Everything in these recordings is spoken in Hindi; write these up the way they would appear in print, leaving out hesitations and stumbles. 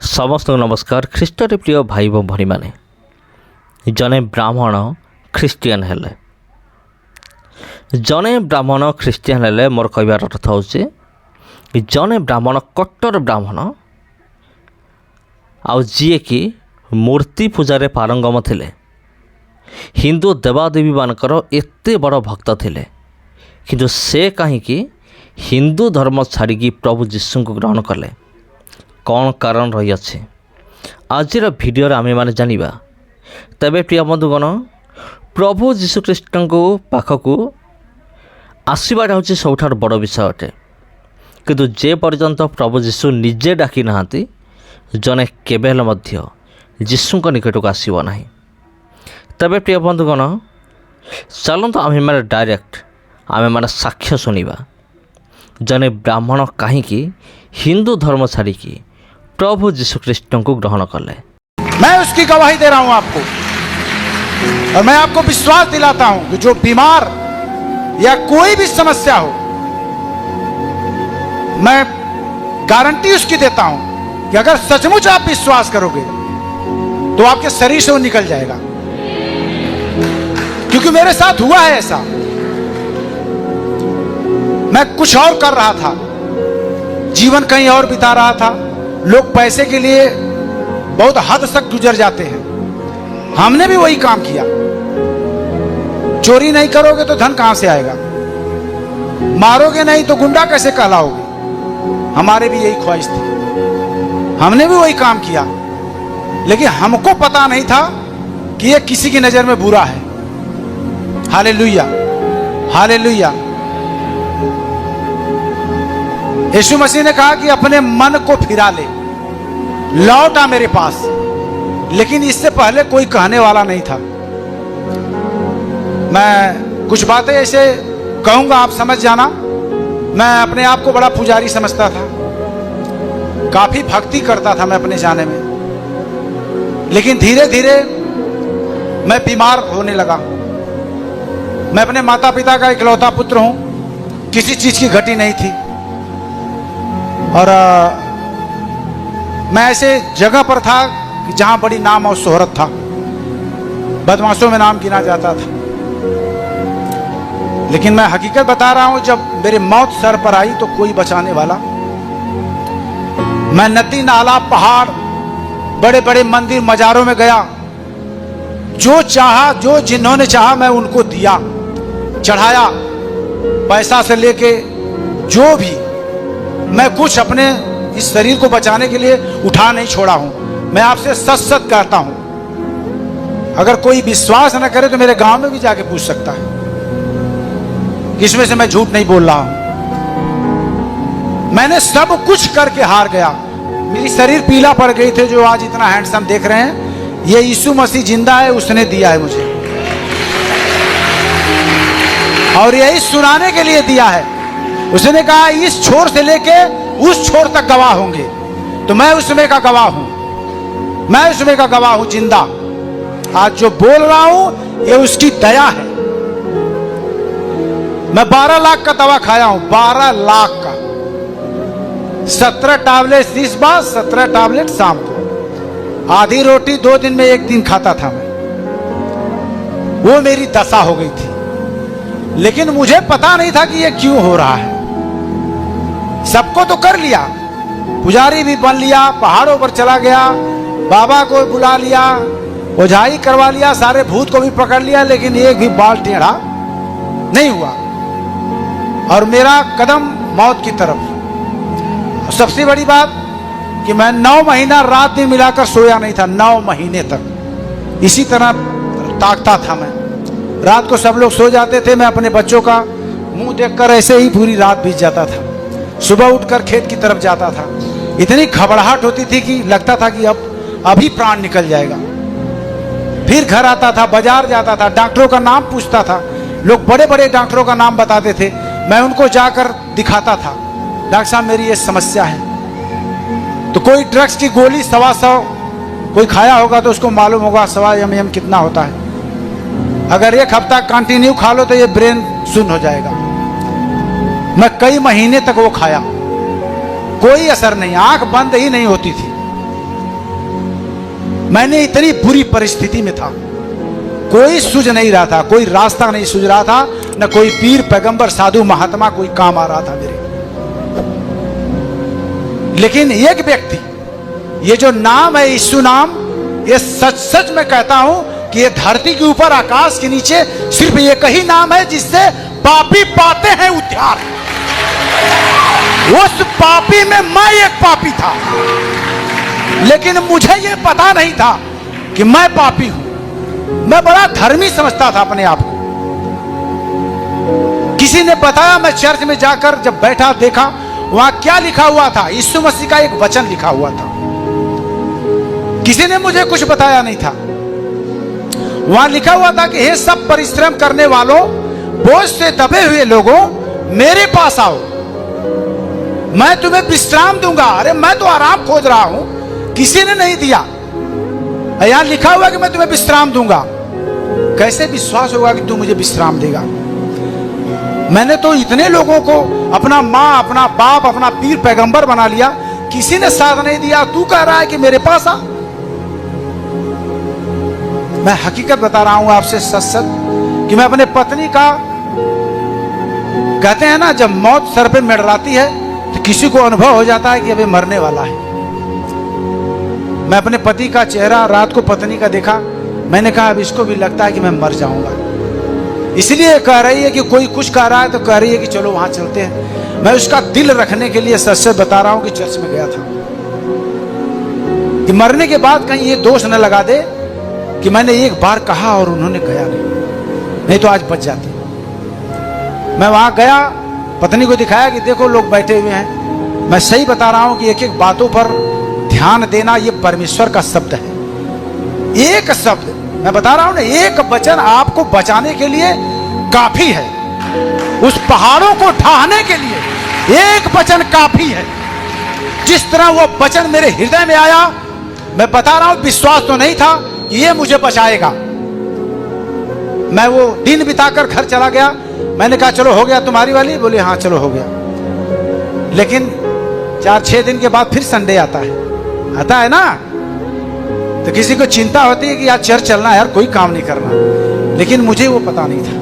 समस्त नमस्कार। ख्रीष्टर प्रिय भाई भाई माने जने ब्राह्मण ख्रीस्टियन हेले जने ब्राह्मण ख्रीस्टियन हेले मोर कहबार अर्थ हूँ जने ब्राह्मण कट्टर ब्राह्मण आउ जी कि मूर्ति पूजार पारंगम थिले हिंदू देवादेवी मानकर एते बड़ भक्त थिले किंतु से कहीं हिंदू धर्म छाड़ी प्रभु जीशु को ग्रहण कले कौन कारण रही अच्छे आज भिडियो आम मैंने जाना तेरे प्रिय बंधुगण प्रभु जीशुख्रीष्ट को पाखक आसवाटा हूँ सबुठ बड़ विषय अटे किंतु जे पर्यंत प्रभु जीशु निजे डाकी ना जने केबेल जीशु निकट को आसब ना। तेरे प्रिय बंधुगण चलते आम मैंने डायरेक्ट आम मैंने साक्ष्य शुणा जने ब्राह्मण कहीं हिंदू धर्म छाड़ी प्रभु जीशुख्रीष्ट को ग्रहण कले। मैं उसकी गवाही दे रहा हूं आपको और मैं आपको विश्वास दिलाता हूं कि जो बीमार या कोई भी समस्या हो मैं गारंटी उसकी देता हूं कि अगर सचमुच आप विश्वास करोगे तो आपके शरीर से वो निकल जाएगा, क्योंकि मेरे साथ हुआ है ऐसा। मैं कुछ और कर रहा था, जीवन कहीं और बिता रहा था। लोग पैसे के लिए बहुत हद तक गुजर जाते हैं, हमने भी वही काम किया। चोरी नहीं करोगे तो धन कहां से आएगा, मारोगे नहीं तो गुंडा कैसे कहलाओगे। हमारे भी यही ख्वाहिश थी, हमने भी वही काम किया, लेकिन हमको पता नहीं था कि ये किसी की नजर में बुरा है। Hallelujah hallelujah. यीशु मसीह ने कहा कि अपने मन को फिरा ले, लौट आ मेरे पास। लेकिन इससे पहले कोई कहने वाला नहीं था। मैं कुछ बातें ऐसे कहूंगा, आप समझ जाना। मैं अपने आप को बड़ा पुजारी समझता था, काफी भक्ति करता था मैं अपने जाने में, लेकिन धीरे धीरे मैं बीमार होने लगा। मैं अपने माता पिता का इकलौता पुत्र हूं, किसी चीज की घटी नहीं थी, और मैं ऐसे जगह पर था जहां बड़ी नाम और शोहरत था, बदमाशों में नाम गिना जाता था। लेकिन मैं हकीकत बता रहा हूं, जब मेरी मौत सर पर आई तो कोई बचाने वाला। मैं नदी नाला पहाड़ बड़े बड़े मंदिर मजारों में गया, जो चाहा, जो जिन्होंने चाहा मैं उनको दिया, चढ़ाया, पैसा से लेके जो भी। मैं कुछ अपने इस शरीर को बचाने के लिए उठा नहीं छोड़ा हूं। मैं आपसे सच सच कहता हूं, अगर कोई विश्वास न करे तो मेरे गांव में भी जाके पूछ सकता है, इसमें से मैं झूठ नहीं बोल रहा हूं। मैंने सब कुछ करके हार गया। मेरी शरीर पीला पड़ गई थे, जो आज इतना हैंडसम देख रहे हैं, ये यीशु मसीह जिंदा है, उसने दिया है मुझे, और यही सुनाने के लिए दिया है। उसने कहा इस छोर से लेके उस छोर तक गवाह होंगे, तो मैं उसमें का गवाह हूं, मैं उसमें का गवाह हूं जिंदा। आज जो बोल रहा हूं ये उसकी दया है। मैं 12 लाख का दवा खाया हूं, 12 लाख का। 17 टैबलेट इस बार, 17 टैबलेट शाम को। आधी रोटी 2 दिन में 1 दिन खाता था मैं, वो मेरी दशा हो गई थी। लेकिन मुझे पता नहीं था कि ये क्यों हो रहा है। सबको तो कर लिया, पुजारी भी बन लिया, पहाड़ों पर चला गया, बाबा को बुला लिया, ओझाई करवा लिया, सारे भूत को भी पकड़ लिया, लेकिन एक भी बाल टेढ़ा नहीं हुआ, और मेरा कदम मौत की तरफ। सबसे बड़ी बात कि मैं 9 महीना रात दिन मिलाकर सोया नहीं था, 9 महीने तक इसी तरह ताकता था मैं। रात को सब लोग सो जाते थे, मैं अपने बच्चों का मुंह देखकर ऐसे ही पूरी रात बीत जाता था। सुबह उठकर खेत की तरफ जाता था, इतनी घबराहट होती थी कि लगता था कि अब अभी प्राण निकल जाएगा। फिर घर आता था, बाजार जाता था, डॉक्टरों का नाम पूछता था। लोग बड़े बड़े डॉक्टरों का नाम बताते थे, मैं उनको जाकर दिखाता था, डॉक्टर साहब मेरी ये समस्या है। तो कोई ड्रग्स की गोली 125 कोई खाया होगा तो उसको मालूम होगा 125 mg कितना होता है। अगर 1 हफ्ता कंटिन्यू खा लो तो ये ब्रेन सुन्न हो जाएगा। मैं कई महीने तक वो खाया, कोई असर नहीं, आंख बंद ही नहीं होती थी। मैंने इतनी बुरी परिस्थिति में था, कोई सूझ नहीं रहा था, कोई रास्ता नहीं सूझ रहा था, न कोई पीर पैगंबर साधु महात्मा कोई काम आ रहा था मेरे। लेकिन एक व्यक्ति, ये जो नाम है यीशु नाम, ये सच सच मैं कहता हूं कि ये धरती के ऊपर आकाश के नीचे सिर्फ एक ही नाम है जिससे पापी पाते हैं उद्धार। उस पापी में मैं एक पापी था, लेकिन मुझे ये पता नहीं था कि मैं पापी हूं। मैं बड़ा धर्मी समझता था अपने आप को। किसी ने बताया, मैं चर्च में जाकर जब बैठा देखा, वहां क्या लिखा हुआ था, यीशु मसीह का एक वचन लिखा हुआ था। किसी ने मुझे कुछ बताया नहीं था। वहां लिखा हुआ था कि हे सब परिश्रम करने वालों, बोझ से दबे हुए लोगों, मेरे पास आओ, मैं तुम्हें विश्राम दूंगा। अरे मैं तो आराम खोज रहा हूं, किसी ने नहीं दिया। यहां लिखा हुआ कि मैं तुम्हें विश्राम दूंगा। कैसे विश्वास होगा कि तू मुझे विश्राम देगा? मैंने तो इतने लोगों को अपना माँ, अपना बाप, अपना पीर पैगंबर बना लिया, किसी ने साथ नहीं दिया। तू कह रहा है कि मेरे पास आ। मैं हकीकत बता रहा हूं आपसे सच सच कि मैं अपने पत्नी का, कहते हैं ना जब मौत सर पे मंडराती है तो किसी को अनुभव हो जाता है कि अभी मरने वाला है। मैं अपने पति का चेहरा रात को पत्नी का देखा, मैंने कहा अब इसको भी लगता है कि मैं मर जाऊंगा। इसलिए कह रही है कि कोई कुछ कह रहा है तो कह रही है कि चलो वहां चलते हैं। मैं उसका दिल रखने के लिए सच सच बता रहा हूं कि चर्च में गया था कि मरने के बाद कहीं ये दोष न लगा दे कि मैंने एक बार कहा और उन्होंने गया नहीं तो आज बच जाती। मैं वहां गया, पत्नी को दिखाया कि देखो लोग बैठे हुए हैं। मैं सही बता रहा हूं कि एक एक बातों पर ध्यान देना ये परमेश्वर का शब्द है। एक शब्द मैं बता रहा हूं ना, एक वचन आपको बचाने के लिए काफी है। उस पहाड़ों को ढाने के लिए एक वचन काफी है। जिस तरह वो वचन मेरे हृदय में आया, मैं बता रहा हूं विश्वास तो नहीं था कि ये मुझे बचाएगा। मैं वो दिन बिताकर घर चला गया। मैंने कहा चलो हो गया तुम्हारी वाली? बोले हाँ चलो हो गया। लेकिन 4-6 दिन के बाद फिर संडे आता है ना, तो किसी को चिंता होती है कि यार चर्च चलना है, यार कोई काम नहीं करना। लेकिन मुझे वो पता नहीं था।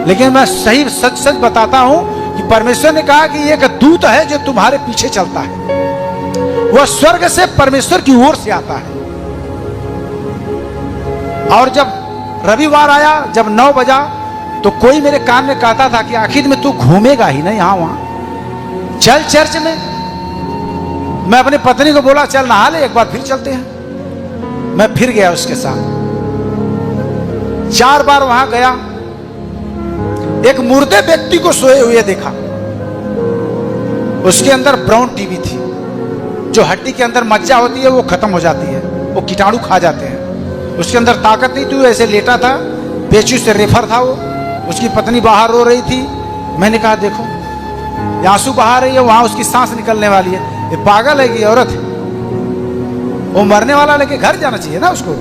लेकिन मैं सही सच सच बताता हूं कि परमेश्वर ने कहा कि एक दूत है जो तुम्हारे पीछे चलता है। वह स्वर्ग से परमेश्वर की ओर से आता है। और जब रविवार आया, जब 9 बजा, तो कोई मेरे कान में कहता था कि आखिर में तू घूमेगा ही ना यहां वहां, चल चर्च में। मैं अपनी पत्नी को बोला चल नहा ले, एक बार फिर चलते हैं। मैं फिर गया उसके साथ। 4 बार वहां गया। एक मुर्दे व्यक्ति को सोए हुए देखा। उसके अंदर ब्राउन टीबी थी। जो हड्डी के अंदर मज्जा होती है वो खत्म हो जाती है, वो कीटाणु खा जाते हैं। उसके अंदर ताकत नहीं थी, ऐसे लेटा था, पेचियों से रेफर था वो। उसकी पत्नी बाहर रो रही थी। मैंने कहा देखो ये आंसू बहा रही है, वहां उसकी सांस निकलने वाली है। ये पागल है कि औरत है, वो मरने वाला लेके घर जाना चाहिए ना उसको।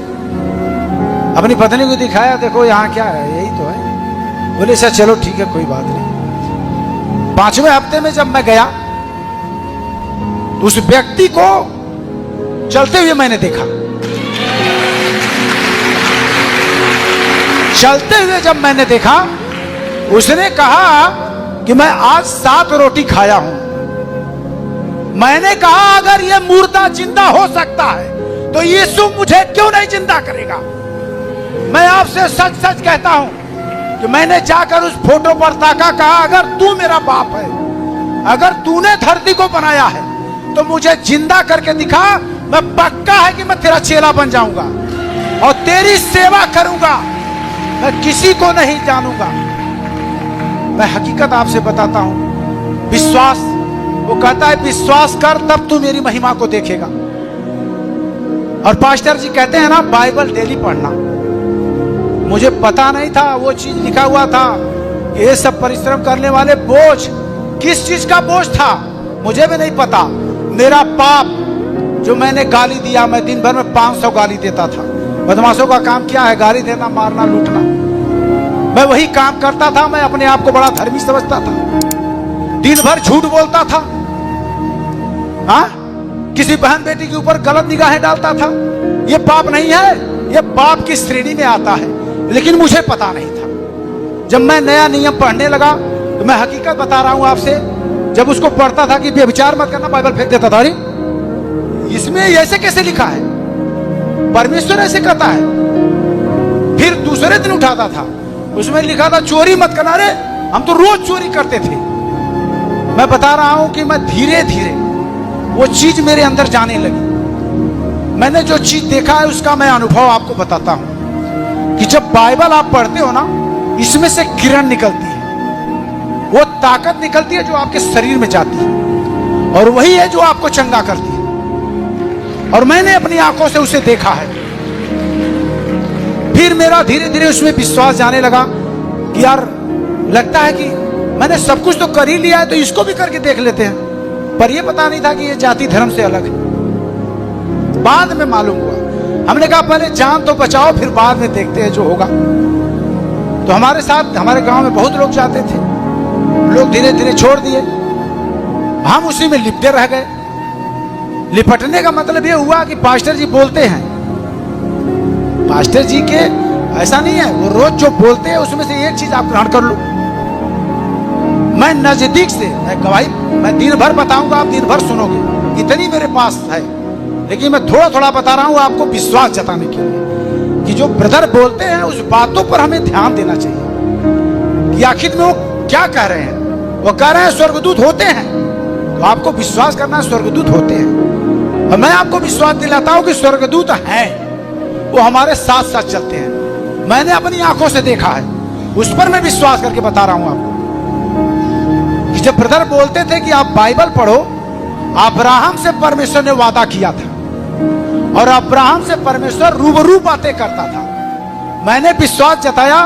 अपनी पत्नी को दिखाया, देखो यहाँ क्या है, यही तो है। बोले सर चलो ठीक है कोई बात नहीं। 5वें हफ्ते में जब मैं गया, उस व्यक्ति को चलते हुए मैंने देखा। चलते हुए जब मैंने देखा, उसने कहा कि मैं आज 7 रोटी खाया हूं। मैंने कहा अगर ये मुर्दा जिंदा हो सकता है तो यीशु मुझे क्यों नहीं जिंदा करेगा? मैं आपसे सच सच कहता हूं कि मैंने जाकर उस फोटो पर ताका, कहा अगर तू मेरा बाप है, अगर तूने धरती को बनाया है तो मुझे जिंदा करके दिखा। मैं पक्का है कि मैं तेरा चेला बन जाऊंगा और तेरी सेवा करूंगा। मैं किसी को नहीं जानूंगा। मैं हकीकत आपसे बताता हूं। विश्वास, वो कहता है विश्वास कर तब तू मेरी महिमा को देखेगा। और पास्टर जी कहते हैं ना बाइबल डेली पढ़ना। मुझे पता नहीं था, वो चीज लिखा हुआ था कि ये सब परिश्रम करने वाले बोझ, किस चीज का बोझ था मुझे भी नहीं पता। मेरा पाप जो मैंने गाली दिया, मैं दिन भर में 500 गाली देता था। बदमाशों का काम क्या है? गाली देना, मारना, लूटना। मैं वही काम करता था। मैं अपने आप को बड़ा धर्मी समझता था। दिन भर झूठ बोलता था। हाँ, किसी बहन बेटी के ऊपर गलत निगाहें डालता था। ये पाप नहीं है, ये पाप की श्रेणी में आता है, लेकिन मुझे पता नहीं था। जब मैं नया नियम पढ़ने लगा तो मैं हकीकत बता रहा हूं आपसे, जब उसको पढ़ता था कि व्यभिचार मत करना, बाइबल फेंक देता था। अरे इसमें ऐसे कैसे लिखा है, परमेश्वर ऐसे कहता है। फिर दूसरे दिन उठाता था, उसमें लिखा था चोरी मत करना। अरे हम तो रोज चोरी करते थे। मैं बता रहा हूं कि मैं धीरे धीरे वो चीज मेरे अंदर जाने लगी। मैंने जो चीज देखा है उसका मैं अनुभव आपको बताता हूं कि जब बाइबल आप पढ़ते हो ना, इसमें से किरण निकलती है, वो ताकत निकलती है जो आपके शरीर में जाती है, और वही है जो आपको चंगा करती है। और मैंने अपनी आंखों से उसे देखा है। फिर मेरा धीरे धीरे उसमें विश्वास जाने लगा कि यार लगता है कि मैंने सब कुछ तो कर ही लिया है, तो इसको भी करके देख लेते हैं। पर यह पता नहीं था कि यह जाति धर्म से अलग है। बाद में मालूम हुआ। हमने कहा पहले जान तो बचाओ, फिर बाद में देखते हैं जो होगा। तो हमारे साथ हमारे गांव में बहुत लोग जाते थे, लोग धीरे धीरे छोड़ दिए, हम उसी में लिपटे रह गए। लिपटने का मतलब यह हुआ कि पास्टर जी बोलते हैं, पास्टर जी के ऐसा नहीं है, वो रोज जो बोलते हैं उसमें से एक चीज आप ग्रहण कर लो। मैं नजदीक से गवाही मैं दिन भर बताऊंगा, आप दिन भर सुनोगे, इतनी मेरे पास है, लेकिन मैं थोड़ा थोड़ा बता रहा हूं आपको विश्वास जताने के लिए कि जो ब्रदर बोलते हैं उस बातों पर हमें ध्यान देना चाहिए कि आखिर में वो क्या कह रहे हैं। वो कह रहे हैं स्वर्गदूत होते हैं, तो आपको विश्वास करना स्वर्गदूत होते हैं। और मैं आपको विश्वास दिलाता हूं कि स्वर्गदूत हैं, वो हमारे साथ साथ चलते हैं। मैंने अपनी आंखों से देखा है, उस पर मैं विश्वास करके बता रहा हूं आपको कि जब ब्रदर बोलते थे कि आप बाइबल पढ़ो, अब्राहम से परमेश्वर ने वादा किया था और अब्राहम से परमेश्वर रूबरू बातें करता था। मैंने विश्वास जताया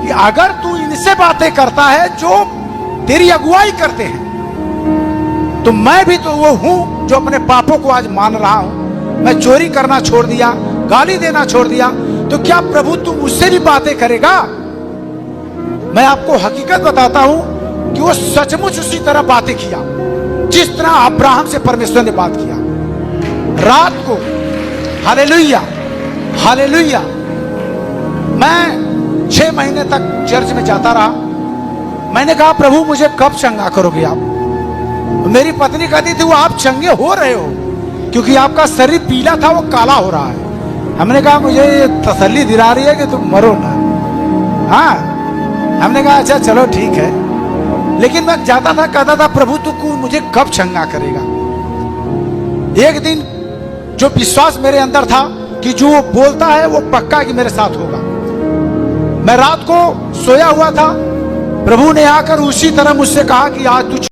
कि अगर तू इनसे बातें करता है जो तेरी अगुवाई करते हैं, तो मैं भी तो वो हूं जो अपने पापों को आज मान रहा हूं। मैं चोरी करना छोड़ दिया, गाली देना छोड़ दिया, तो क्या प्रभु तू मुझसे भी बातें करेगा? मैं आपको हकीकत बताता हूं कि वो सचमुच उसी तरह बातें किया जिस तरह अब्राहम से परमेश्वर ने बात किया। रात को हालेलुया हालेलुया, मैं 6 महीने तक चर्च में जाता रहा। मैंने कहा प्रभु मुझे कब चंगा करोगे आप? मेरी पत्नी कहती थी वो आप चंगे हो रहे हो, क्योंकि आपका शरीर पीला था वो काला हो रहा है। हमने कहा मुझे ये तसल्ली दिला रही है कि तुम मरो ना। हाँ, हमने कहा अच्छा चलो ठीक है, लेकिन मैं जाता था कहता था प्रभु तू मुझे कब चंगा करेगा? एक दिन जो विश्वास मेरे अंदर था कि जो वो बोलता है वो पक्का कि मेरे साथ होगा। मैं रात को सोया हुआ था, प्रभु ने आकर उसी तरह मुझसे कहा कि आज तू